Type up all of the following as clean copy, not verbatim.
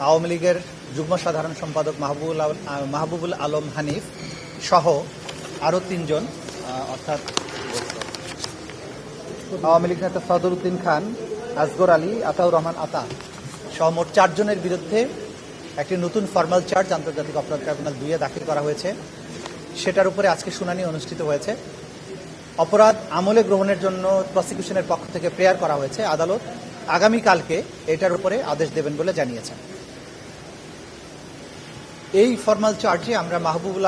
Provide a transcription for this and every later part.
আওয়ামী লীগের যুগ্ম সাধারণ সম্পাদক মাহবুবুল আলম হানিফ সহ আরও 3 জন অর্থাৎ আওয়ামী লীগ নেতা সদর উদ্দিন খান, আসগর আলী, আতাউর রহমান আতা সহ মোট 4 জনের বিরুদ্ধে একটি নতুন ফর্মাল চার্জ আন্তর্জাতিক অপরাধ ট্রাইব্যুনাল 2-এ দাখিল করা হয়েছে। সেটার উপরে আজকে শুনানি অনুষ্ঠিত হয়েছে। অপরাধ আমলে গ্রহণের জন্য প্রসিকিউশনের পক্ষ থেকে প্রেয়ার করা হয়েছে। আদালত আগামীকালকে এটার উপরে আদেশ দেবেন বলে জানিয়েছেন। এই ফর্মাল চার্জে আমরা মাহবুবুল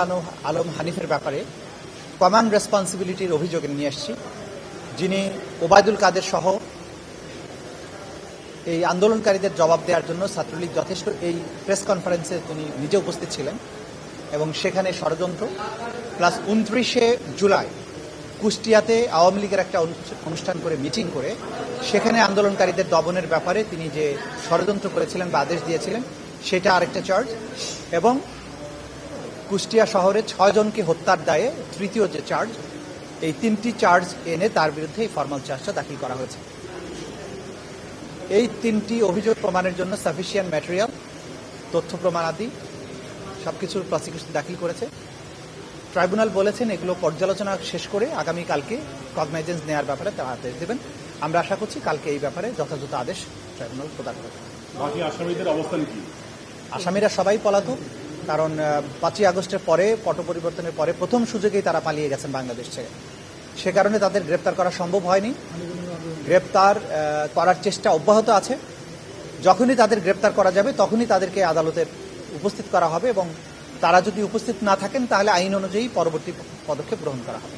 আলম হানিফের ব্যাপারে কমান্ড রেসপন্সিবিলিটির অভিযোগে নিয়ে আসছি, যিনি ওবায়দুল কাদের সহ এই আন্দোলনকারীদের জবাব দেওয়ার জন্য ছাত্রলীগ যথেষ্ট এই প্রেস কনফারেন্সে তিনি নিজে উপস্থিত ছিলেন এবং সেখানে ষড়যন্ত্র প্লাস 29শে জুলাই কুষ্টিয়াতে আওয়ামী লীগের একটা অনুষ্ঠান করে মিটিং করে সেখানে আন্দোলনকারীদের দমনের ব্যাপারে তিনি যে ষড়যন্ত্র করেছিলেন বা আদেশ দিয়েছিলেন সেটা আরেকটা চার্জ, এবং কুষ্টিয়া শহরে 6 জনকে হত্যার দায়ে তৃতীয় যে চার্জ, এই 3টি চার্জ এনে তার বিরুদ্ধে এই ফর্মাল চার্জটা দাখিল করা হয়েছে। এই 3টি অভিযোগ প্রমাণের জন্য সাফিসিয়েন্ট ম্যাটেরিয়াল, তথ্য প্রমাণ আদি সবকিছুর প্রসিকিউশন দাখিল করেছে। ট্রাইব্যুনাল বলেছেন এগুলো পর্যালোচনা শেষ করে আগামীকালকে কগনাইজেন্স নেওয়ার ব্যাপারে তারা আদেশ দেবেন। আমরা আশা করছি কালকে এই ব্যাপারে যথাযথ আদেশ ট্রাইব্যুনাল প্রদান করবে। বাকি আসামিদের অবস্থান কি? আসামিরা সবাই পলাতক, কারণ 5ই আগস্টের পরে পট পরিবর্তনের পরে প্রথম সুযোগেই তারা পালিয়ে গেছেন বাংলাদেশ ছেড়ে। সে কারণে তাদের গ্রেপ্তার করা সম্ভব হয়নি। গ্রেপ্তার করার চেষ্টা অব্যাহত আছে। যখনই তাদের গ্রেপ্তার করা যাবে তখনই তাদেরকে আদালতের উপস্থিত করা হবে, এবং তারা যদি উপস্থিত না থাকেন তাহলে আইন অনুযায়ী পরবর্তী পদক্ষেপ গ্রহণ করা হবে।